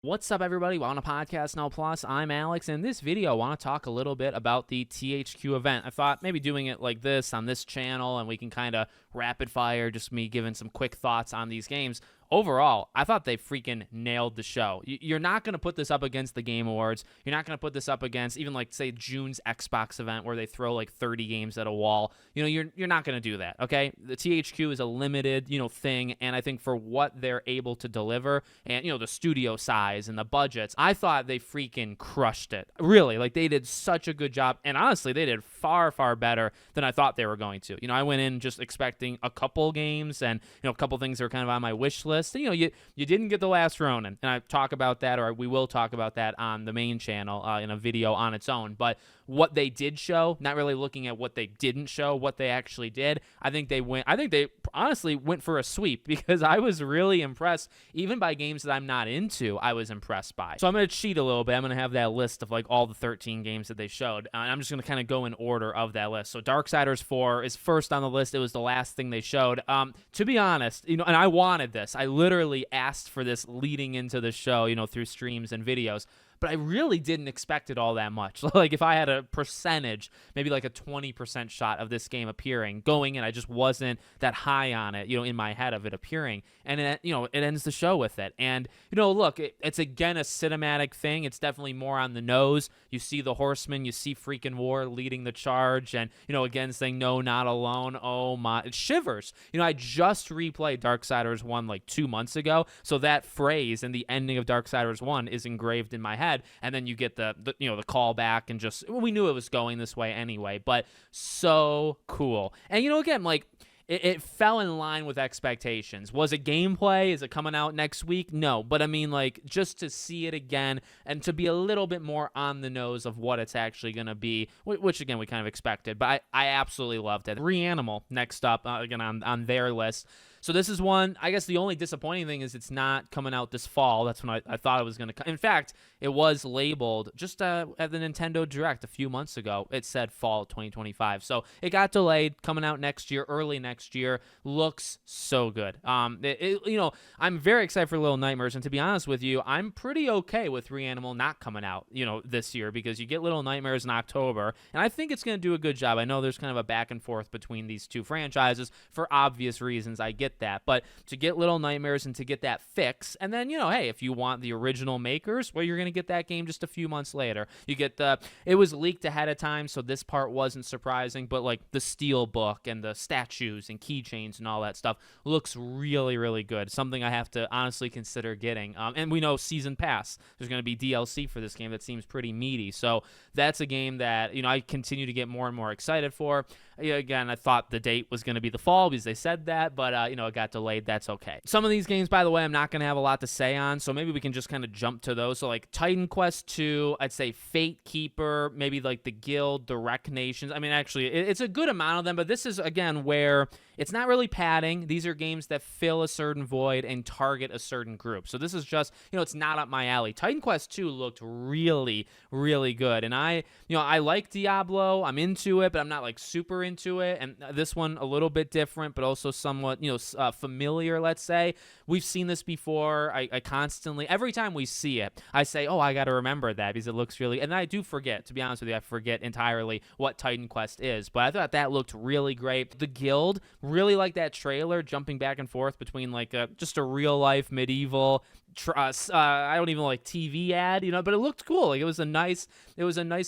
What's up, everybody? Welcome to Podcast Now Plus. I'm Alex, and in this video, I want to talk a little bit about the THQ event. I thought maybe doing it like this on this channel, and we can kind of rapid fire, just me giving some quick thoughts on these games. Overall, I thought they freaking nailed the show. You're not going to put this up against the Game Awards. You're not going to put this up against even, like, say, June's Xbox event where they throw like 30 games at a wall. You know, you're not going to do that, okay? The THQ is a limited, thing, and I think for what they're able to deliver and, the studio size and the budgets, I thought they freaking crushed it. Really, like, they did such a good job, and honestly, they did far, far better than I thought they were going to. I went in just expecting a couple games and, a couple things that were kind of on my wish list. You didn't get The Last Ronin, and I talk about that, or we will talk about that on the main channel in a video on its own. But what they did show, not really looking at what they didn't show, what they actually did, I think they honestly went for a sweep, because I was really impressed. Even by games that I'm not into, I was impressed by. So I'm going to cheat a little bit. I'm going to have that list of like all the 13 games that they showed, and I'm just going to kind of go in order of that list. So Darksiders 4 is first on the list. It was the last thing they showed. To be honest, and I wanted this. I literally asked for this leading into the show, through streams and videos. But I really didn't expect it all that much. Like, if I had a percentage, maybe like a 20% shot of this game appearing, going in, I just wasn't that high on it, in my head of it appearing. And it ends the show with it. And, look, it's again a cinematic thing. It's definitely more on the nose. You see the Horsemen, you see freaking War leading the charge, and, again, saying, no, not alone. Oh my, it shivers. I just replayed Darksiders 1 like 2 months ago. So that phrase in the ending of Darksiders 1 is engraved in my head. And then you get the call back, and just, we knew it was going this way anyway, but so cool. And again, like, it fell in line with expectations. Was it gameplay? Is it coming out next week? No, but I mean, like, just to see it again and to be a little bit more on the nose of what it's actually going to be, which again we kind of expected, but I absolutely loved it. Reanimal next up, again on their list. So this is one, I guess the only disappointing thing is it's not coming out this fall. That's when I thought it was going to come. In fact, it was labeled just at the Nintendo Direct a few months ago. It said fall 2025. So it got delayed, coming out next year, early next year. Looks so good. I'm very excited for Little Nightmares. And to be honest with you, I'm pretty okay with Reanimal not coming out, this year, because you get Little Nightmares in October. And I think it's going to do a good job. I know there's kind of a back and forth between these two franchises for obvious reasons. I get that, but to get Little Nightmares and to get that fix, and then hey, if you want the original makers, well, you're gonna get that game just a few months later. You get it was leaked ahead of time, so this part wasn't surprising, but like the steel book and the statues and keychains and all that stuff looks really, really good. Something I have to honestly consider getting. And we know season pass, there's gonna be DLC for this game that seems pretty meaty, so that's a game that I continue to get more and more excited for. Again, I thought the date was going to be the fall because they said that, but, it got delayed. That's okay. Some of these games, by the way, I'm not going to have a lot to say on, so maybe we can just kind of jump to those. So, like, Titan Quest 2, I'd say Fate Keeper, maybe, like, The Guild, the Wreck Nations. I mean, actually, it's a good amount of them, but this is, again, where it's not really padding. These are games that fill a certain void and target a certain group. So this is just, it's not up my alley. Titan Quest 2 looked really, really good, and I like Diablo. I'm into it, but I'm not, like, super into it, and this one a little bit different, but also somewhat familiar, let's say. We've seen this before. I constantly, every time we see it, I say, oh, I got to remember that because it looks really, and I do forget, to be honest with you. I forget entirely what Titan Quest is, but I thought that looked really great. The Guild, really like that trailer, jumping back and forth between like just a real life medieval I don't even like TV ad, but it looked cool. Like, it was a nice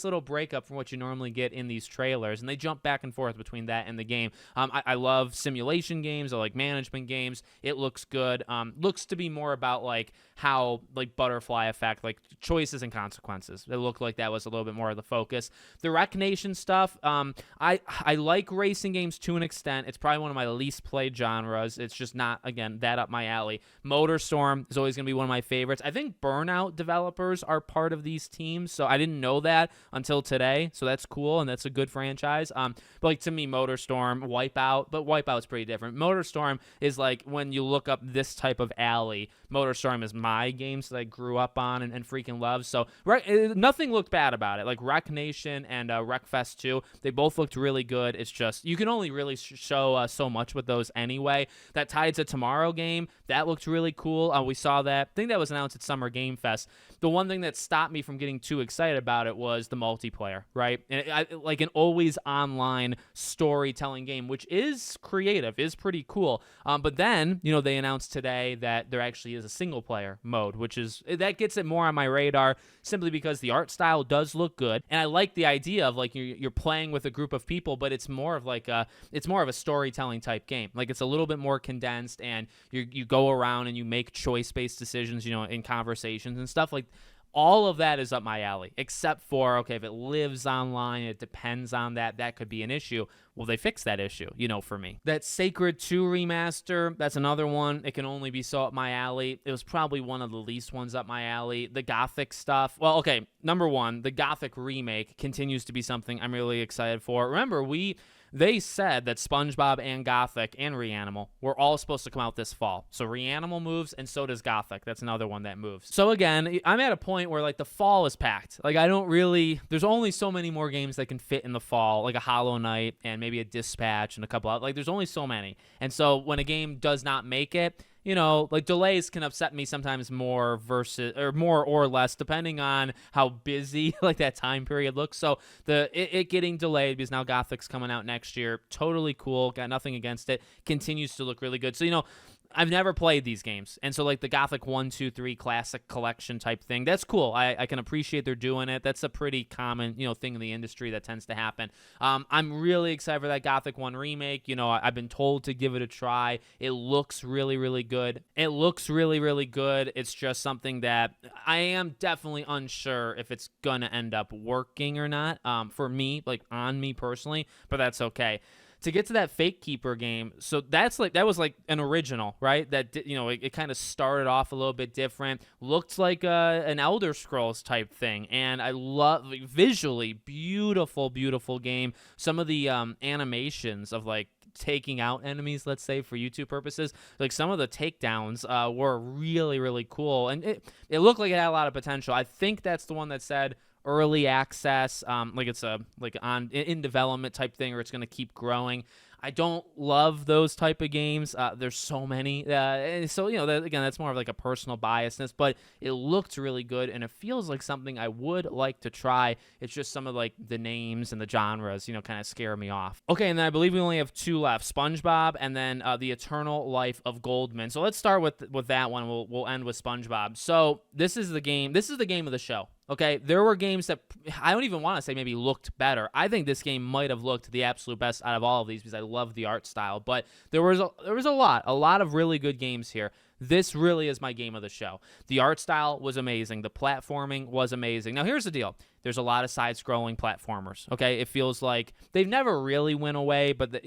little breakup from what you normally get in these trailers, and they jump back and forth between that and the game. I love simulation games. I like management games. It looks good. Looks to be more about like how, like, butterfly effect, like choices and consequences. It looked like that was a little bit more of the focus. The Wreck Nation stuff, I like racing games to an extent. It's probably one of my least played genres. It's just not, again, that up my alley. Motorstorm is always going to be one of my favorites. I think Burnout developers are part of these teams, so I didn't know that until today, so that's cool, and that's a good franchise. But like, to me, Motorstorm, Wipeout, but Wipeout's pretty different. Motorstorm is like, when you look up this type of alley, Motorstorm is my games that I grew up on and freaking love. So nothing looked bad about it. Like Wreck Nation and Wreckfest 2, they both looked really good. It's just, you can only really show so much with those anyway. That Tides of Tomorrow game, that looked really cool. We saw that that. I think that was announced at Summer Game Fest. The one thing that stopped me from getting too excited about it was the multiplayer, right? And like an always online storytelling game, which is creative, is pretty cool. But then, they announced today that there actually is a single player mode, that gets it more on my radar simply because the art style does look good. And I like the idea of like you're playing with a group of people, but it's more of a storytelling type game. Like it's a little bit more condensed, and you go around and you make choice-based decisions, in conversations and stuff. Like all of that is up my alley, except for, okay, if it lives online, it depends on that could be an issue. Well, they fixed that issue, for me. That Sacred 2 remaster, that's another one. It can only be so up my alley. It was probably one of the least ones up my alley. The Gothic stuff. Well, okay, number one, the Gothic remake continues to be something I'm really excited for. Remember, they said that Spongebob and Gothic and Reanimal were all supposed to come out this fall. So Reanimal moves, and so does Gothic. That's another one that moves. So again, I'm at a point where like the fall is packed. Like there's only so many more games that can fit in the fall, like a Hollow Knight and maybe a Dispatch and a couple out. Like there's only so many. And so when a game does not make it, like delays can upset me sometimes more or less, depending on how busy like that time period looks. So it getting delayed because now Gothic's coming out next year, totally cool. Got nothing against it. Continues to look really good. So I've never played these games, and so like the Gothic 1, 2, 3 classic collection type thing, that's cool. I can appreciate they're doing it. That's a pretty common thing in the industry that tends to happen. I'm really excited for that Gothic 1 remake. I've been told to give it a try. It looks really, really good. It's just something that I am definitely unsure if it's gonna end up working or not. For me, like on me personally, but that's okay. To get to that Fake Keeper game, so that was like an original, right? That it kind of started off a little bit different, looked like an Elder Scrolls type thing, and I love visually beautiful game. Some of the animations of like taking out enemies, let's say for YouTube purposes, like some of the takedowns were really, really cool, and it looked like it had a lot of potential. I think that's the one that said early access, like it's in development type thing, or it's going to keep growing. I don't love those type of games. There's so many. So, again, that's more of like a personal biasness, but it looked really good, and it feels like something I would like to try. It's just some of like the names and the genres, kind of scare me off. Okay, and then I believe we only have two left, SpongeBob and then The Eternal Life of Goldman. So let's start with that one. We'll end with SpongeBob. So this is the game of the show. Okay, there were games that I don't even want to say maybe looked better. I think this game might have looked the absolute best out of all of these because I love the art style. But there was a lot of really good games here. This really is my game of the show. The art style was amazing. The platforming was amazing. Now, here's the deal. There's a lot of side-scrolling platformers, okay? It feels like they've never really went away, but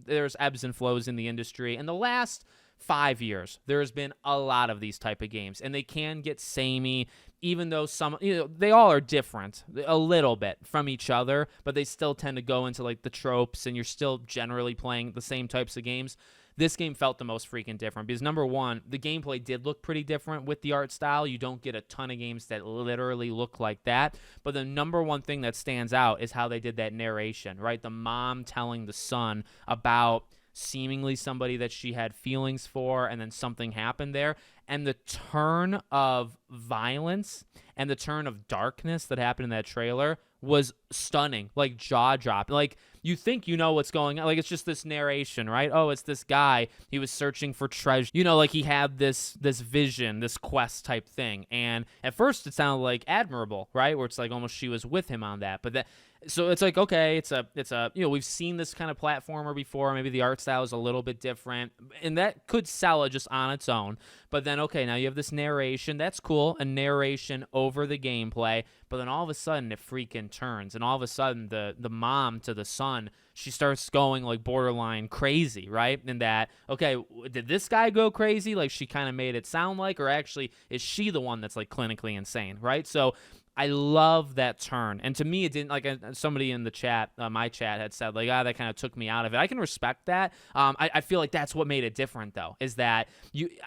there's ebbs and flows in the industry. And the last 5 years, there's been a lot of these type of games, and they can get samey, even though some, they all are different a little bit from each other, but they still tend to go into like the tropes, and you're still generally playing the same types of games. This game felt the most freaking different because, number one, the gameplay did look pretty different with the art style. You don't get a ton of games that literally look like that. But the number one thing that stands out is how they did that narration, right? The mom telling the son about seemingly somebody that she had feelings for, and then something happened there. And the turn of violence and the turn of darkness that happened in that trailer was stunning, like jaw-dropping. Like, you think you know what's going on. Like, it's just this narration, right? Oh, it's this guy. He was searching for treasure. Like he had this vision, this quest type thing. And at first it sounded like admirable, right? Where it's like almost she was with him on that. But so it's like, okay, it's a we've seen this kind of platformer before. Maybe the art style is a little bit different, and that could sell it just on its own. But then, okay, now you have this narration. That's cool, a narration over the gameplay. But then all of a sudden it freaking turns, and all of a sudden the mom to the son, she starts going like borderline crazy, right? And that, okay, did this guy go crazy? Like she kind of made it sound like, or actually is she the one that's like clinically insane, right? So I love that turn. And to me, it didn't, like somebody in the chat, my chat had said, like, that kind of took me out of it. I can respect that. I feel like that's what made it different, though, is that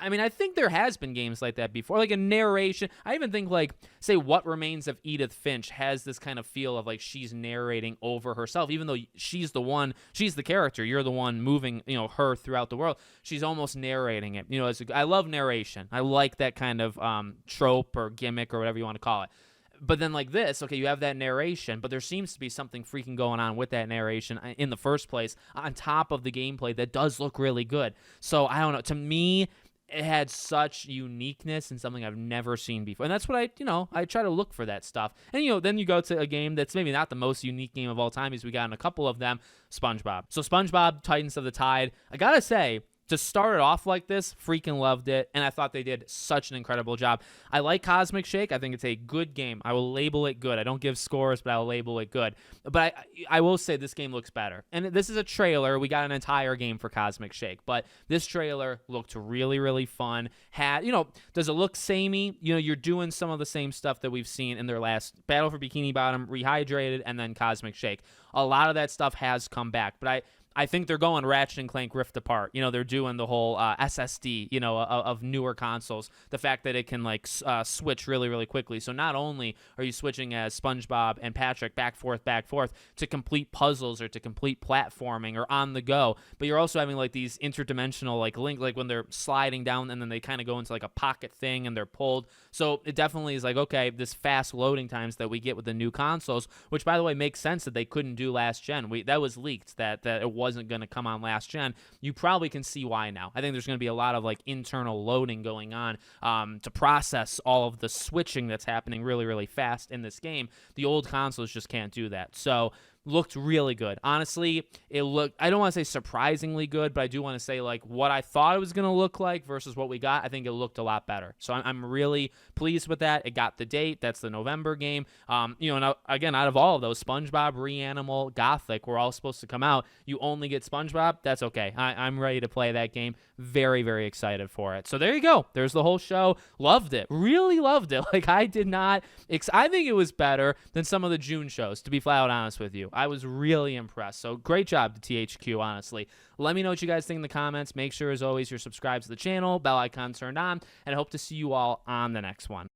I think there has been games like that before, like a narration. I even think, like, say, What Remains of Edith Finch has this kind of feel of, like, she's narrating over herself, even though she's the one, she's the character. You're the one moving, her throughout the world. She's almost narrating it. I love narration. I like that kind of trope or gimmick or whatever you want to call it. But then like this, okay, you have that narration, but there seems to be something freaking going on with that narration in the first place on top of the gameplay that does look really good. So I don't know. To me, it had such uniqueness and something I've never seen before. And that's what I try to look for that stuff. And, then you go to a game that's maybe not the most unique game of all time, because we got in a couple of them, SpongeBob. So SpongeBob, Titans of the Tide, I gotta say, to start it off like this, freaking loved it, and I thought they did such an incredible job. I like Cosmic Shake. I think it's a good game. I will label it good. I don't give scores, but I will label it good. But I will say this game looks better. And this is a trailer. We got an entire game for Cosmic Shake, but this trailer looked really, really fun. Does it look samey? You're doing some of the same stuff that we've seen in their last Battle for Bikini Bottom, Rehydrated, and then Cosmic Shake. A lot of that stuff has come back, but I think they're going Ratchet and Clank Rift Apart. They're doing the whole SSD, of newer consoles. The fact that it can switch really, really quickly. So not only are you switching as SpongeBob and Patrick back forth to complete puzzles or to complete platforming or on the go, but you're also having these interdimensional link, when they're sliding down and then they kind of go into a pocket thing and they're pulled. So it definitely is okay, this fast loading times that we get with the new consoles, which by the way makes sense that they couldn't do last gen. That was leaked that it wasn't going to come on last gen. You probably can see why now. I think there's going to be a lot of internal loading going on to process all of the switching that's happening really, really fast in this game. The old consoles just can't do that. So looked really good. Honestly, it looked, I don't want to say surprisingly good, but I do want to say what I thought it was going to look like versus what we got. I think it looked a lot better. So I'm really pleased with that. It got the date. That's the November game. And again, out of all of those, SpongeBob, Reanimal, Gothic were all supposed to come out. You only get SpongeBob. That's okay. I'm ready to play that game. Very, very excited for it. So there you go. There's the whole show. Loved it. Really loved it. I did not, I think it was better than some of the June shows, to be flat out honest with you. I was really impressed. So great job to THQ, honestly. Let me know what you guys think in the comments. Make sure, as always, you're subscribed to the channel, bell icon turned on, and I hope to see you all on the next one.